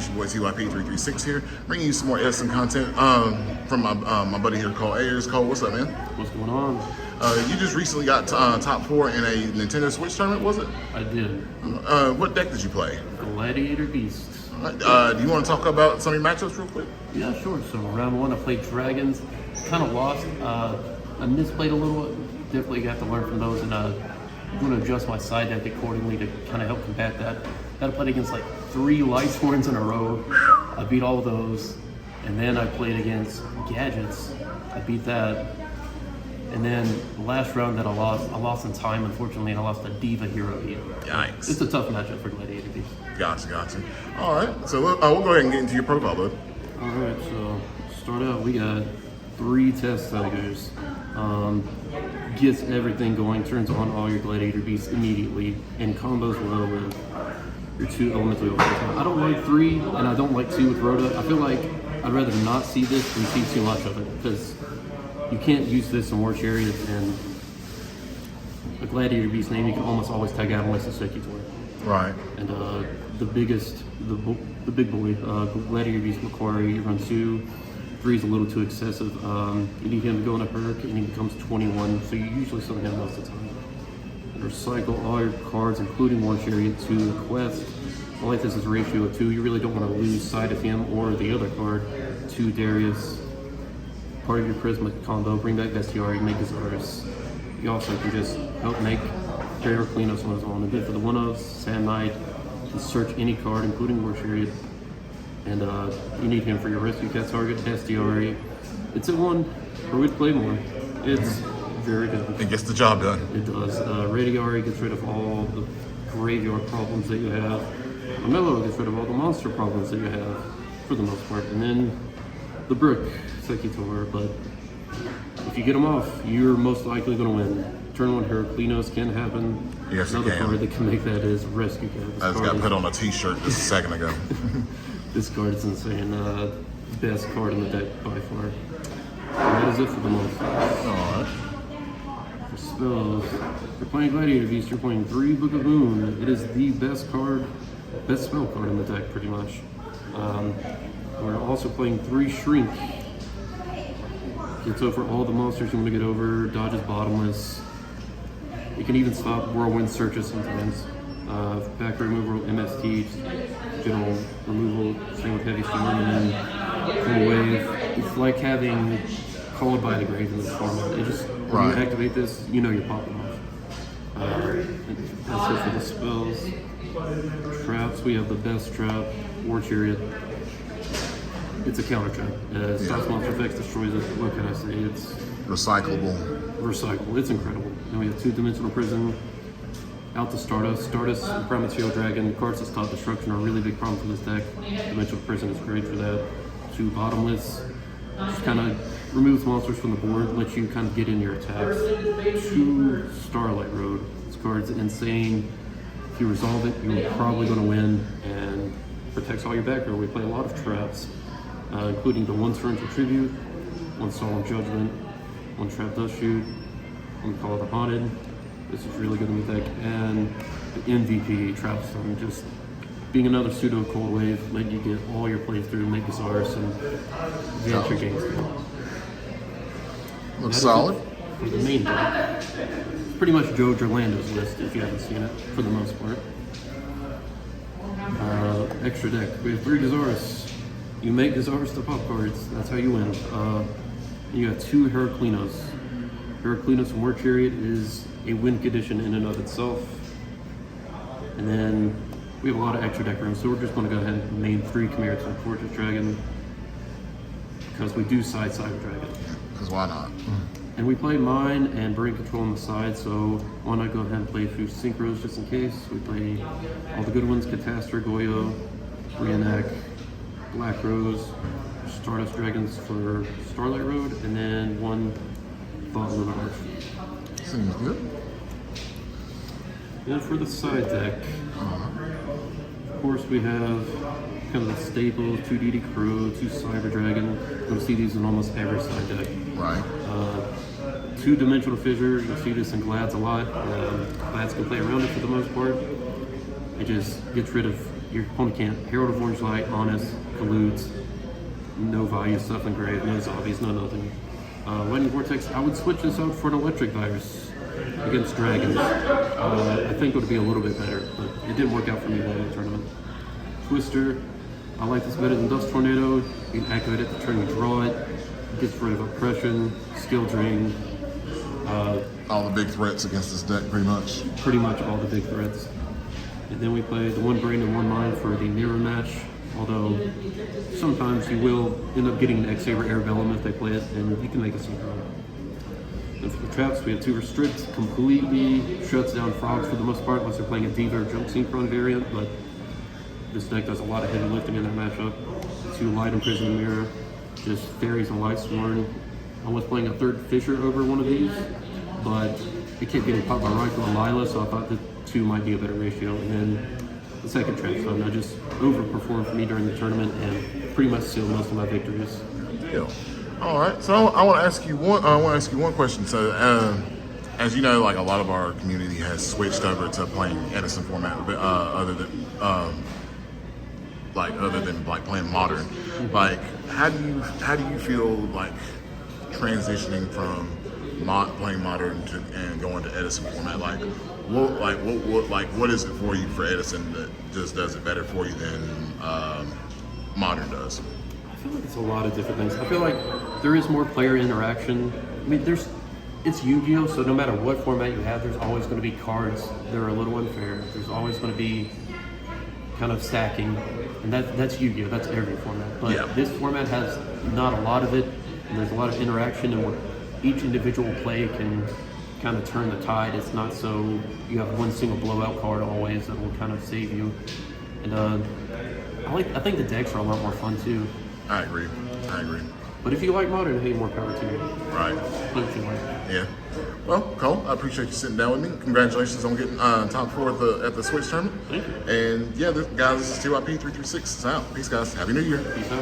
It's your boy TYP336 here, bringing you some more Edison content from my buddy here, Cole Ayers. Cole, what's up, man? What's going on? You just recently got top 4 in a Nintendo Switch tournament, was it? I did. What deck did you play? Gladiator Beast. Do you want to talk about some of your matchups real quick? Yeah, sure. So round 1, I played Dragons. Kind of lost. I misplayed a little. Definitely got to learn from those, and I'm going to adjust my side deck accordingly to kind of help combat that. Got to play against like 3 Lightsworns in a row. I beat all of those, and then I played against Gadgets. I beat that. And then the last round that I lost in time, unfortunately, and I lost a Diva hero beat. Yikes. It's a tough matchup for Gladiator Beast. Gotcha. All right, so we'll go ahead and get into your profile, bud. All right, so start out, we got 3 Test Tigers. Gets everything going, turns on all your Gladiator Beasts immediately, and combos well with your 2 elemental wheels. I don't like 3, and I don't like 2 with Rhoda. I feel like I'd rather not see this than see too much of it, because you can't use this in War Chariot, and a Gladiator Beast name you can almost always tag out unless it's Sekitor. Right. And the big boy, Gladiator Beast Macquarie, you run 2. 3 is a little too excessive. You need him to go in a perk, and he becomes 21, so you usually summon him most of the time. And recycle all your cards, including War Chariot, to the quest. I like this as a ratio of 2. You really don't want to lose sight of him or the other card to Darius. Part of your Charisma combo, bring back Bestiary, make Gazaris. You also can just help make Rare Cleanups on his own. And then for the 1-ofs, Sand Knight, you can search any card, including War Chariot. And you need him for your rescue cat target, Bestiary. It's a 1 where we'd play more. It's very good. It gets the job done. It does. Radiari gets rid of all the graveyard problems that you have. Amello gets rid of all the monster problems that you have, for the most part. And then the Brick, Sekitor, but if you get him off, you're most likely going to win. Turn 1 Heraclinos can happen. Yes, another it can. card that can make that is Rescue Cat. I just got put on a t-shirt just a second ago. This card is insane. Best card in the deck by far. And that is it for the most. Alright. For spells, if you're playing Gladiator Beast, you're playing 3 Book of Moon. It is the best spell card in the deck, pretty much. We're also playing 3 Shrink. Gets over all the monsters you want to get over, dodges bottomless. You can even stop whirlwind searches sometimes. Back removal, MST, general removal, same with heavy storm, and then full wave. It's like having Called by the Grave in this format. It just, when you activate this, you know you're popping off. That's it for the spells. Traps, we have the best trap, War Chariot. It's a counter trap. Stops monster effects, destroys it. What can I say? It's recyclable. It's incredible. Then we have 2-dimensional prison. Out to Stardust. Stardust and Prime Material Dragon. Cards that stop destruction are a really big problem for this deck. Dimensional prison is great for that. 2 Bottomless. Just kind of removes monsters from the board, lets you kind of get in your attacks. 2 Starlight Road. This card's insane. If you resolve it, you're probably going to win, and protects all your back row. We play a lot of traps, including the 1 Torrential Tribute, 1 Solemn Judgment, 1 Trap Dust Shoot, 1 Call of the Haunted. This is really good in the deck, and the MVP Trap Stone, just being another pseudo cold wave, letting you get all your plays through, make Gazaris, and advance your games through. Looks solid. For the main deck, it's pretty much Joe Gerlando's list if you haven't seen it, for the most part. Extra deck, we have 3 Gazaris. You make Gazaris the pop cards, that's how you win. You got 2 Heraclinos. Heraclinos from War Chariot is a win condition in and of itself. And then we have a lot of extra deck rooms, so we're just going to go ahead and main 3 Chimerics and Fortress Dragon, because we do side Dragon. Because why not? And we play Mine and Brain Control on the side, so why not go ahead and play a few Synchros just in case. We play all the good ones, Catastor, Goyo, Reenact, Black Rose, Stardust Dragons for Starlight Road, and then 1 Thought Limit Arch. Seems good. And for the side deck, of course we have kind of the staples, 2 DD Crow, 2 Cyber Dragon. You'll see these in almost every side deck. Right. 2 Dimensional Fissure, you'll see this in Glads a lot. Glads can play around it for the most part. It just gets rid of your opponent can't. Herald of Orange Light, Honest, Colludes, no value, stuff engraved, no zombies, no nothing. Lightning Vortex, I would switch this out for an Electric Virus against Dragons. I think it would be a little bit better, but it didn't work out for me well in the tournament. Twister, I like this better than Dust Tornado. You can activate it the turn you draw it. It gets rid of Oppression, Skill Drain. All the big threats against this deck, pretty much. Pretty much all the big threats. And then we play the 1 Brain and 1 Mind for the mirror match. Although sometimes you will end up getting an X-Saber Arabellum if they play it, and you can make a synchro. And for the traps, we have 2 Restrict, completely shuts down frogs for the most part, unless they're playing a Diva or Jump Synchron variant, but this deck does a lot of heavy lifting in that matchup. 2 Light Imprisoned Mirror, just Fairies and Light Sworn. I was playing a 3rd Fisher over one of these, but it kept getting popped by Raikou and Lila, so I thought the 2 might be a better ratio. And then the second Trap Zone, I just overperformed for me during the tournament and pretty much sealed most of my victories. Good deal. All right, so I want to ask you one. I want to ask you one question. So, as you know, like a lot of our community has switched over to playing Edison format, other than playing Modern. Like, how do you feel like transitioning from playing Modern and going to Edison format? What is it for you for Edison that just does it better for you than Modern does? I feel like it's a lot of different things. I feel like there is more player interaction. I mean, it's Yu-Gi-Oh, so no matter what format you have, there's always going to be cards that are a little unfair. There's always going to be kind of stacking, and that's Yu-Gi-Oh, that's every format. But this format has not a lot of it, and there's a lot of interaction, and what each individual play can kind of turn the tide. It's not so you have one single blowout card always that will kind of save you. And I think the decks are a lot more fun too. I agree. But if you like Modern, hey, more power to you. Right. But if you like. Yeah. Well, Cole, I appreciate you sitting down with me. Congratulations on getting top 4 at the Switch tournament. Thank you. And yeah, guys, this is TYP336. It's out. Peace, guys. Happy New Year. Peace out.